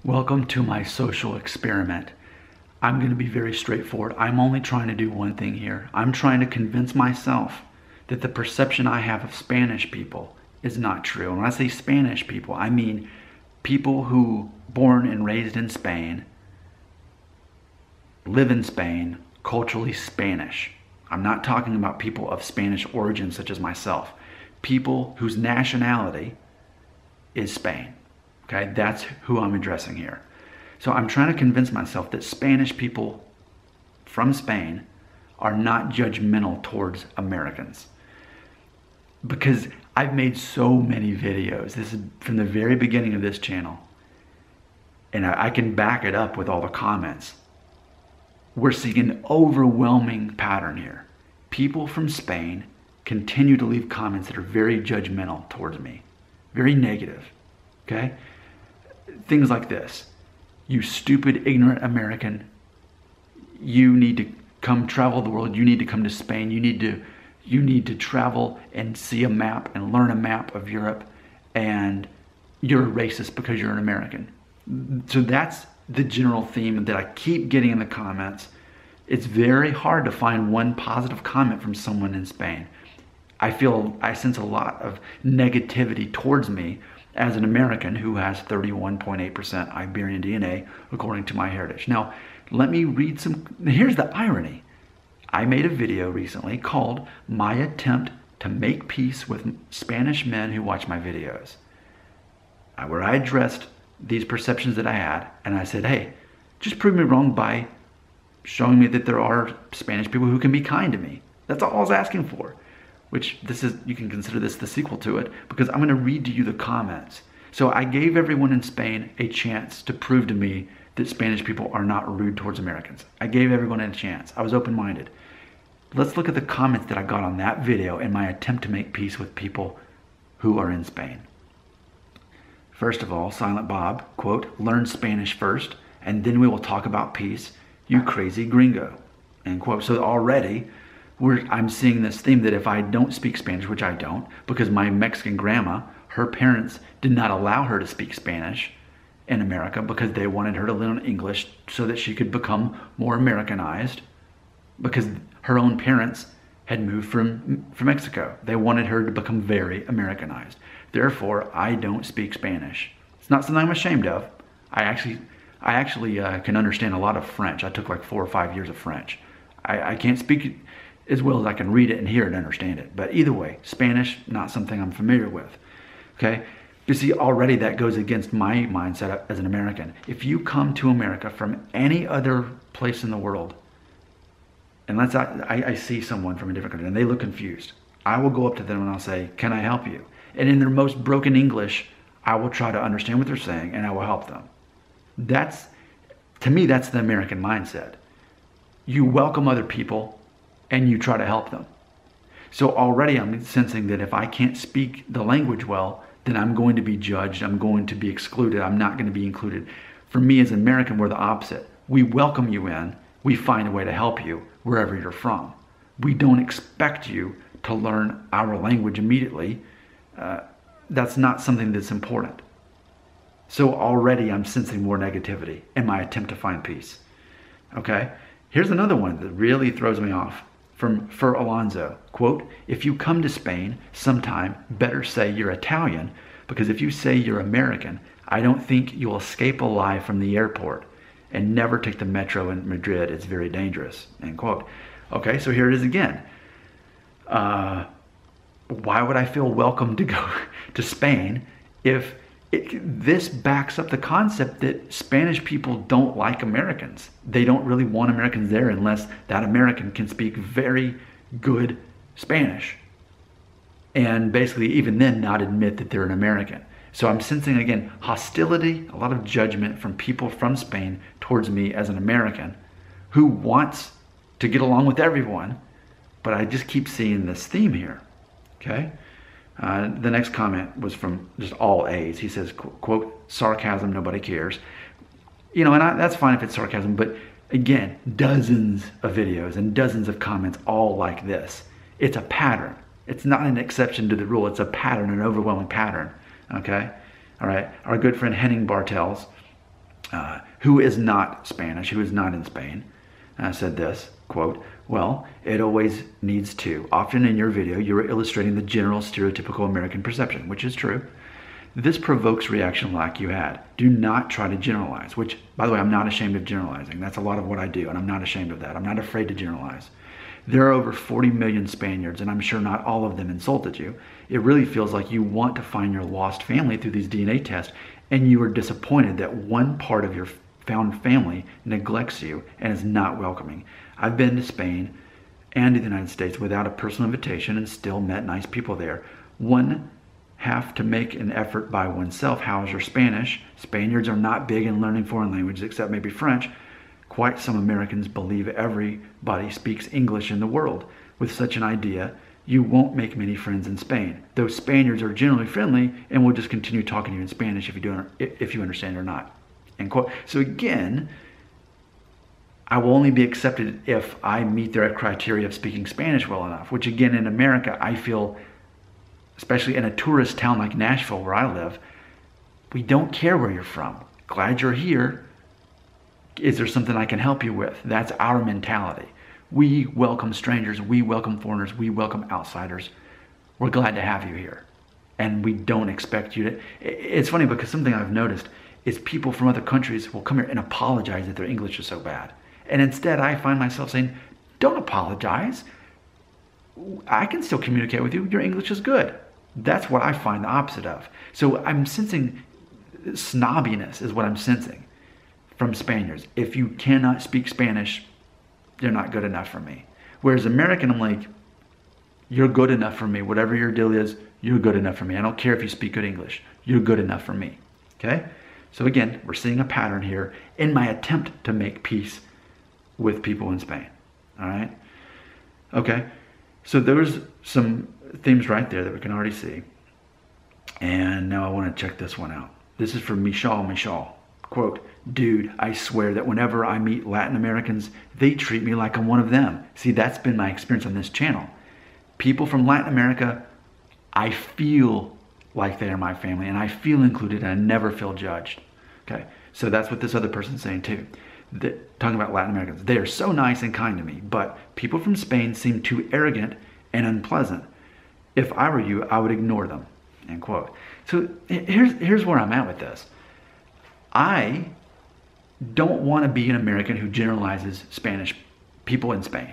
Welcome to my social experiment. I'm going to be very straightforward. I'm only trying to do one thing here. I'm trying to convince myself that the perception I have of Spanish people is not true. And when I say Spanish people, I mean people who born and raised in Spain, live in Spain, culturally Spanish. I'm not talking about people of Spanish origin such as myself. People whose nationality is Spain. Okay, that's who I'm addressing here. So I'm trying to convince myself that Spanish people from Spain are not judgmental towards Americans. Because I've made so many videos. This is from the very beginning of this channel. And I can back it up with all the comments. We're seeing an overwhelming pattern here. People from Spain continue to leave comments that are very judgmental towards me. Very negative. Okay? Things like this. You stupid, ignorant American. You need to come travel the world. You need to come to Spain. You need to travel and see a map and learn a map of Europe. And you're a racist because you're an American. So that's the general theme that I keep getting in the comments. It's very hard to find one positive comment from someone in Spain. I sense a lot of negativity towards me as an American who has 31.8% Iberian DNA, according to MyHeritage. Now, let me read some. Here's the irony. I made a video recently called My Attempt to Make Peace with Spanish Men Who Watch My Videos, where I addressed these perceptions that I had, and I said, hey, just prove me wrong by showing me that there are Spanish people who can be kind to me. That's all I was asking for. Which you can consider this the sequel to it, because I'm going to read to you the comments. So I gave everyone in Spain a chance to prove to me that Spanish people are not rude towards Americans. I gave everyone a chance. I was open-minded. Let's look at the comments that I got on that video in my attempt to make peace with people who are in Spain. First of all, Silent Bob, quote, learn Spanish first, and then we will talk about peace, you crazy gringo, end quote. So already, I'm seeing this theme that if I don't speak Spanish, which I don't, because my Mexican grandma, her parents did not allow her to speak Spanish in America because they wanted her to learn English so that she could become more Americanized, because her own parents had moved from Mexico. They wanted her to become very Americanized. Therefore, I don't speak Spanish. It's not something I'm ashamed of. I actually can understand a lot of French. I took like 4 or 5 years of French. I can't speak as well as I can read it and hear it and understand it. But either way, Spanish, not something I'm familiar with. Okay? You see, already that goes against my mindset as an American. If you come to America from any other place in the world, and I see someone from a different country and they look confused, I will go up to them and I'll say, can I help you? And in their most broken English, I will try to understand what they're saying and I will help them. To me, that's the American mindset. You welcome other people and you try to help them. So already I'm sensing that if I can't speak the language well, then I'm going to be judged, I'm going to be excluded, I'm not going to be included. For me as an American, we're the opposite. We welcome you in, we find a way to help you wherever you're from. We don't expect you to learn our language immediately. That's not something that's important. So already I'm sensing more negativity in my attempt to find peace. Okay? Here's another one that really throws me off. From Fur Alonzo, quote, if you come to Spain sometime, better say you're Italian, because if you say you're American, I don't think you'll escape alive from the airport, and never take the metro in Madrid. It's very dangerous, end quote. Okay, so here it is again. Why would I feel welcome to go to Spain if this backs up the concept that Spanish people don't like Americans? They don't really want Americans there unless that American can speak very good Spanish. And basically even then not admit that they're an American. So I'm sensing again hostility, a lot of judgment from people from Spain towards me as an American who wants to get along with everyone. But I just keep seeing this theme here, okay? The next comment was from just all A's. He says, quote, sarcasm, nobody cares. You know, and that's fine if it's sarcasm, but again, dozens of videos and dozens of comments all like this. It's a pattern. It's not an exception to the rule. It's a pattern, an overwhelming pattern, okay? All right, our good friend Henning Bartels who is not Spanish, who is not in Spain, said this, quote, "Well, it always needs to. Often in your video, you are illustrating the general stereotypical American perception," which is true. "This provokes reaction like you had. Do not try to generalize," which, by the way, I'm not ashamed of generalizing. That's a lot of what I do, and I'm not ashamed of that. I'm not afraid to generalize. "There are over 40 million Spaniards, and I'm sure not all of them insulted you. It really feels like you want to find your lost family through these DNA tests, and you are disappointed that one part of your found family neglects you and is not welcoming. I've been to Spain and to the United States without a personal invitation and still met nice people there. One have to make an effort by oneself. How is your Spanish? Spaniards are not big in learning foreign languages except maybe French. Quite some Americans believe everybody speaks English in the world. With such an idea, you won't make many friends in Spain. Though Spaniards are generally friendly and will just continue talking to you in Spanish if you understand or not." End quote. So again, I will only be accepted if I meet their criteria of speaking Spanish well enough, which again, in America, I feel, especially in a tourist town like Nashville where I live, we don't care where you're from. Glad you're here. Is there something I can help you with? That's our mentality. We welcome strangers, we welcome foreigners, we welcome outsiders. We're glad to have you here. And we don't expect you to. It's funny because something I've noticed is people from other countries will come here and apologize that their English is so bad. And instead I find myself saying, don't apologize. I can still communicate with you. Your English is good. That's what I find the opposite of. So I'm sensing snobbiness is what I'm sensing from Spaniards. If you cannot speak Spanish, you're not good enough for me. Whereas American, I'm like, you're good enough for me. Whatever your deal is, you're good enough for me. I don't care if you speak good English. You're good enough for me. Okay? So again, we're seeing a pattern here in my attempt to make peace with people in Spain. All right? Okay. So there's some themes right there that we can already see. And now I want to check this one out. This is from Michal. Quote, "Dude, I swear that whenever I meet Latin Americans, they treat me like I'm one of them." See, that's been my experience on this channel. People from Latin America, I feel like they are my family and I feel included and I never feel judged. Okay, so that's what this other person's saying too. Talking about Latin Americans, they are so nice and kind to me, but people from Spain seem too arrogant and unpleasant. If I were you, I would ignore them. End quote. So here's where I'm at with this. I don't want to be an American who generalizes Spanish people in Spain.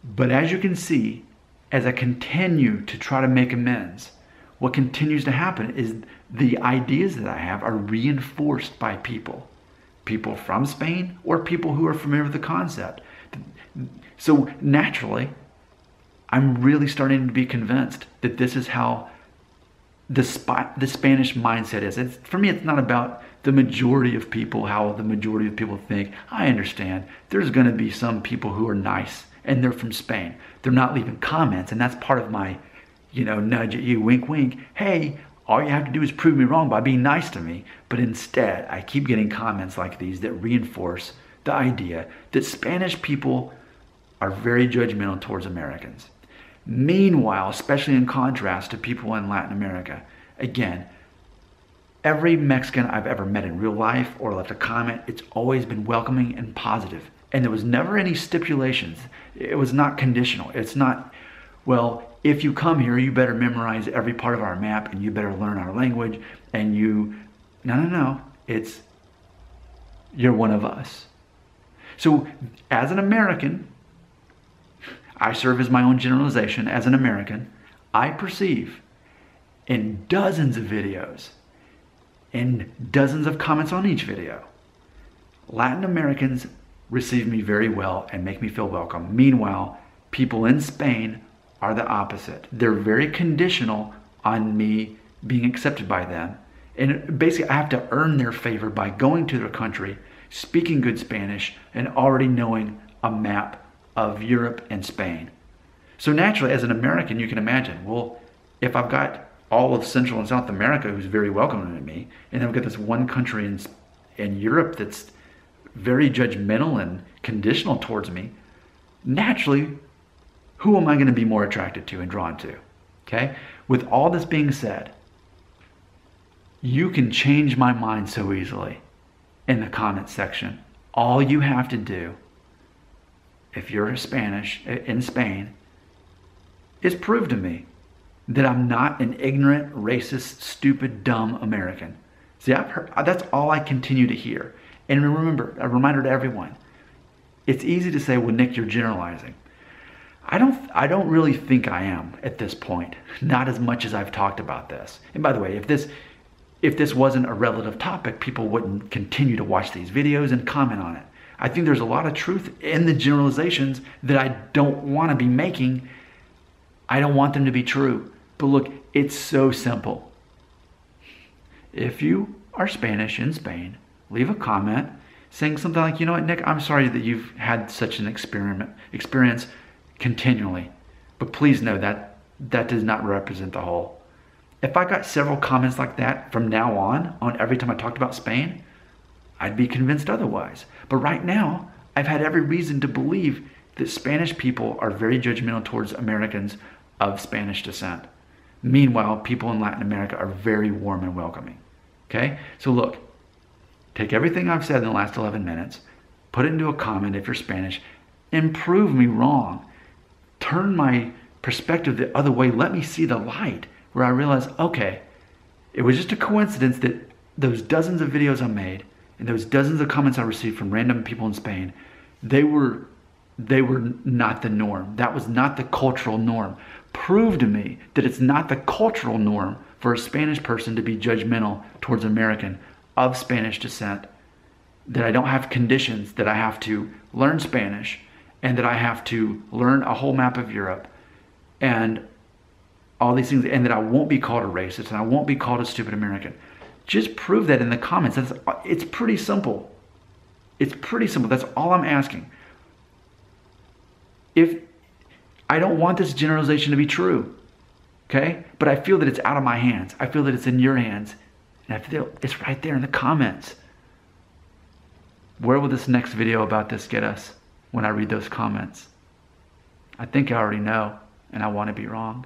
But as you can see, as I continue to try to make amends, what continues to happen is the ideas that I have are reinforced by people from Spain or people who are familiar with the concept. So naturally, I'm really starting to be convinced that this is how the Spanish mindset is. For me, it's not about the majority of people, how the majority of people think. I understand there's going to be some people who are nice and they're from Spain. They're not leaving comments, and that's part of my, nudge at you, wink, wink. Hey, all you have to do is prove me wrong by being nice to me. But instead, I keep getting comments like these that reinforce the idea that Spanish people are very judgmental towards Americans. Meanwhile, especially in contrast to people in Latin America, again, every Mexican I've ever met in real life or left a comment, it's always been welcoming and positive. And there was never any stipulations. It was not conditional. It's not, well, if you come here, you better memorize every part of our map and you better learn our language and no. It's, you're one of us. So as an American, I serve as my own generalization. As an American, I perceive in dozens of videos, in dozens of comments on each video, Latin Americans receive me very well and make me feel welcome. Meanwhile, people in Spain are the opposite. They're very conditional on me being accepted by them. And basically, I have to earn their favor by going to their country, speaking good Spanish, and already knowing a map of Europe and Spain. So naturally, as an American, you can imagine, well, if I've got all of Central and South America who's very welcoming to me, and then I've got this one country in Europe that's very judgmental and conditional towards me, naturally, who am I going to be more attracted to and drawn to? Okay? With all this being said, You can change my mind so easily in the comment section. All you have to do, if you're Spanish in Spain, is prove to me that I'm not an ignorant, racist, stupid, dumb American. See, I've heard, that's all I continue to hear. And remember, a reminder to everyone, it's easy to say, well, Nick, you're generalizing. I don't really think I am at this point, not as much as I've talked about this. And by the way, if this wasn't a relative topic, people wouldn't continue to watch these videos and comment on it. I think there's a lot of truth in the generalizations that I don't want to be making. I don't want them to be true. But look, it's so simple. If you are Spanish in Spain, leave a comment saying something like, you know what, Nick, I'm sorry that you've had such an experience continually, but please know that that does not represent the whole. If I got several comments like that from now on every time I talked about Spain, I'd be convinced otherwise. But right now, I've had every reason to believe that Spanish people are very judgmental towards Americans of Spanish descent. Meanwhile, people in Latin America are very warm and welcoming. Okay? So look, take everything I've said in the last 11 minutes, put it into a comment if you're Spanish, and prove me wrong. Turn my perspective the other way. Let me see the light where I realize, okay, it was just a coincidence that those dozens of videos I made and those dozens of comments I received from random people in Spain, they were not the norm. That was not the cultural norm. Prove to me that it's not the cultural norm for a Spanish person to be judgmental towards American of Spanish descent, that I don't have conditions, that I have to learn Spanish, and that I have to learn a whole map of Europe, and all these things, and that I won't be called a racist, and I won't be called a stupid American. Just prove that in the comments. It's pretty simple. It's pretty simple. That's all I'm asking. If I don't want this generalization to be true, okay? But I feel that it's out of my hands. I feel that it's in your hands. And I feel it's right there in the comments. Where will this next video about this get us when I read those comments? I think I already know, and I want to be wrong.